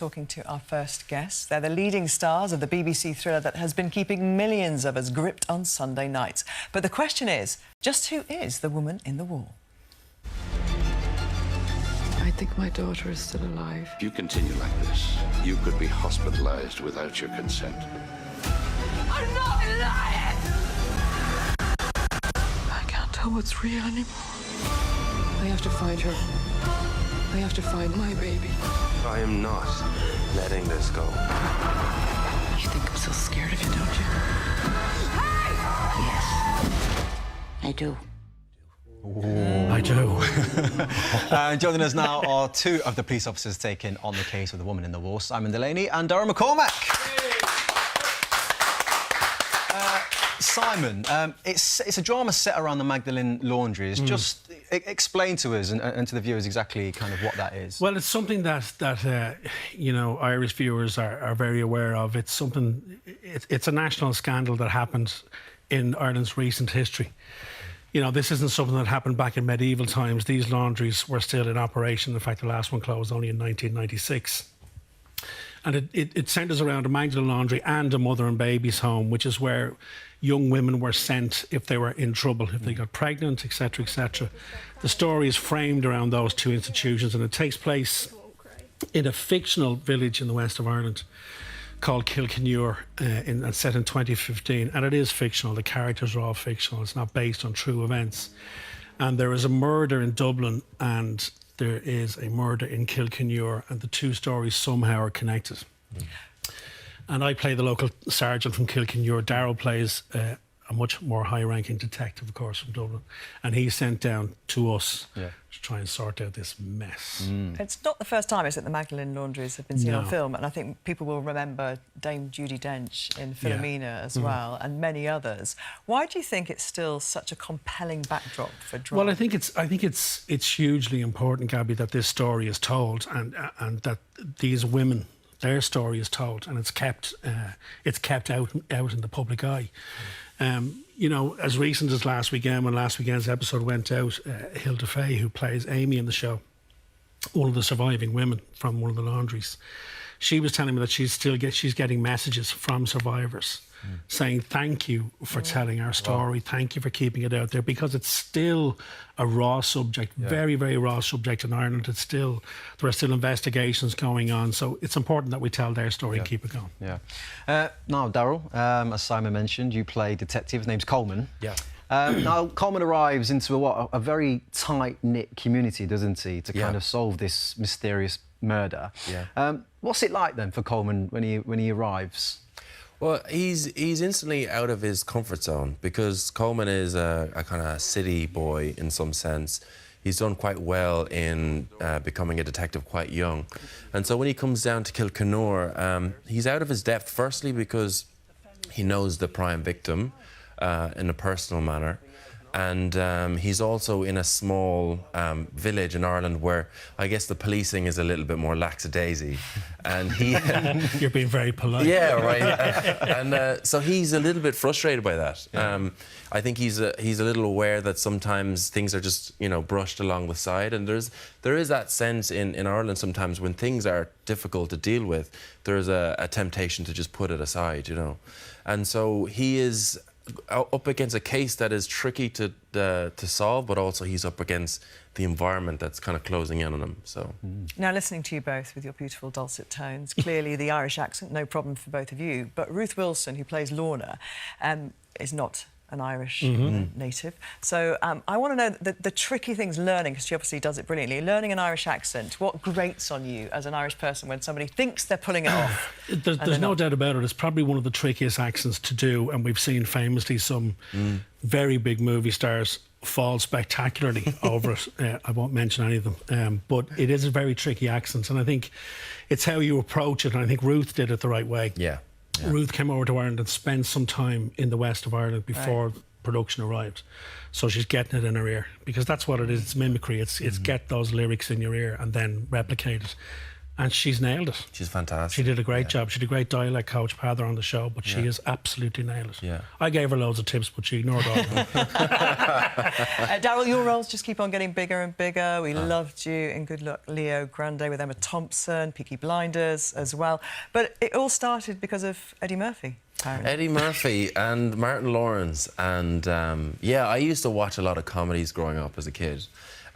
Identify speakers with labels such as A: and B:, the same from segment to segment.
A: Talking to our first guests. They're the leading stars of the BBC thriller that has been keeping millions of us gripped on Sunday nights. But the question is, just who is the woman in the wall?
B: I think my daughter is still alive.
C: If you continue like this, you could be hospitalized without your consent.
B: I'm not lying! I can't tell what's real anymore. I have to find her. I have to find my baby.
C: I am not letting this go.
B: You think I'm so scared of you, don't you? Hey!
D: Yes, I do.
E: I do. Joining us now are two of the police officers taking on the case of the woman in the wall, Simon Delaney and Daryl McCormick. Simon, it's a drama set around the Magdalene laundries. Just explain to us and to the viewers exactly kind of what that is.
F: Well, it's something that you know, Irish viewers are very aware of. It's something. It's a national scandal that happened in Ireland's recent history. You know, this isn't something that happened back in medieval times. These laundries were still in operation. In fact, the last one closed only in 1996. And it centres around a Magdalene laundry and a mother and baby's home, which is where young women were sent if they were in trouble, if they got pregnant, etc., etc. The story is framed around those two institutions, and it takes place in a fictional village in the west of Ireland called Kilkenure, and set in 2015. And it is fictional. The characters are all fictional. It's not based on true events. And there is a murder in Dublin, and there is a murder in Kilkenure, and the two stories somehow are connected. And I play the local sergeant from Kilkenure. Daryl plays a much more high-ranking detective, of course, from Dublin. And he's sent down to us to try and sort out this mess.
A: It's not the first time, is it, the Magdalene laundries have been seen on film, and I think people will remember Dame Judi Dench in Philomena as well, and many others. Why do you think it's still such a compelling backdrop for drama?
F: Well, I think it's hugely important, Gabby, that this story is told, and that these women, their story is told, and it's kept out in the public eye. You know, as recent as last weekend, when last weekend's episode went out, Hilda Fay, who plays Amy in the show, one of the surviving women from one of the laundries, she was telling me that she's getting messages from survivors saying thank you for telling our story, thank you for keeping it out there, because it's still a raw subject, very, very raw subject in Ireland. There are still investigations going on, so it's important that we tell their story and keep it going.
E: Now, Daryl, as Simon mentioned, you play detective. His name's Coleman. Now, Coleman arrives into a very tight-knit community, doesn't he, to kind of solve this mysterious murder. What's it like, then, for Coleman when he arrives?
G: Well, he's instantly out of his comfort zone, because Coleman is a kind of city boy in some sense. He's done quite well in becoming a detective quite young. And so when he comes down to Kilkenure, he's out of his depth, firstly because he knows the prime victim in a personal manner. And he's also in a small village in Ireland where I guess the policing is a little bit more lackadaisy. And he...
F: You're being very polite.
G: Yeah, right. And so he's a little bit frustrated by that. I think he's a little aware that sometimes things are just, you know, brushed along the side. And there is that sense in Ireland sometimes when things are difficult to deal with, there's a temptation to just put it aside, you know. And so he is up against a case that is tricky to solve, but also he's up against the environment that's kind of closing in on him. So
A: now, listening to you both with your beautiful dulcet tones, clearly the Irish accent, no problem for both of you. But Ruth Wilson, who plays Lorna, is not an Irish native. So I want to know the tricky things learning, because she obviously does it brilliantly, learning an Irish accent. What grates on you as an Irish person when somebody thinks they're pulling it off?
F: There's no doubt about it. It's probably one of the trickiest accents to do, and we've seen famously some very big movie stars fall spectacularly over it. I won't mention any of them, but it is a very tricky accent, and I think it's how you approach it, and I think Ruth did it the right way. Ruth came over to Ireland and spent some time in the west of Ireland before production arrived. So she's getting it in her ear, because that's what it is. It's mimicry. It's get those lyrics in your ear and then replicate it. and she's nailed it.
G: She's fantastic.
F: She did a great job. She did a great dialect coach, Pather, on the show, but she has absolutely nailed it.
G: Yeah.
F: I gave her loads of tips, but she ignored all of them.
A: Daryl, your roles just keep on getting bigger and bigger. We loved you in Good Luck Leo Grande with Emma Thompson, Peaky Blinders as well. But it all started because of Eddie Murphy. Apparently.
G: Eddie Murphy and Martin Lawrence, and yeah, I used to watch a lot of comedies growing up as a kid,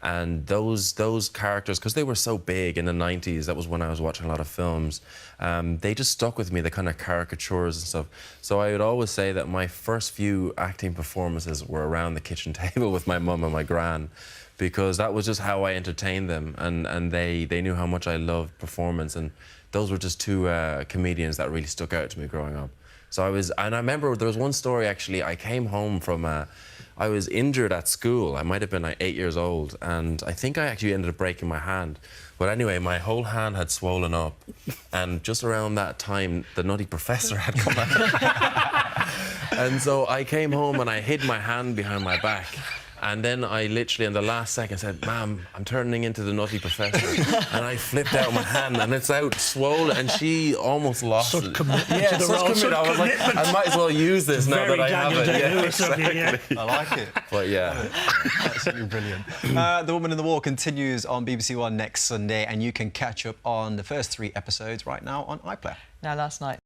G: and those characters, because they were so big in the 90s, that was when I was watching a lot of films, they just stuck with me, the kind of caricatures and stuff. So I would always say that my first few acting performances were around the kitchen table with my mum and my gran, because that was just how I entertained them, and they knew how much I loved performance, and those were just two comedians that really stuck out to me growing up. So I remember there was one story actually. I came home from, I was injured at school. I might have been like 8 years old, and I think I actually ended up breaking my hand. But anyway, my whole hand had swollen up, and just around that time, the Nutty Professor had come out. And so I came home and I hid my hand behind my back. And then I literally, in the last second, said, "Ma'am, I'm turning into the Nutty Professor." And I flipped out my hand, and it's out swollen, and she almost lost
F: Such
G: it.
F: commitment
G: Yeah,
F: to the
G: such
F: role,
G: commitment. I was like, I might as well use this now that I have it. Yeah, exactly.
E: I like it.
G: But yeah.
E: Absolutely brilliant. The Woman in the War continues on BBC One next Sunday, and you can catch up on the first 3 episodes right now on iPlayer.
A: Now, last night.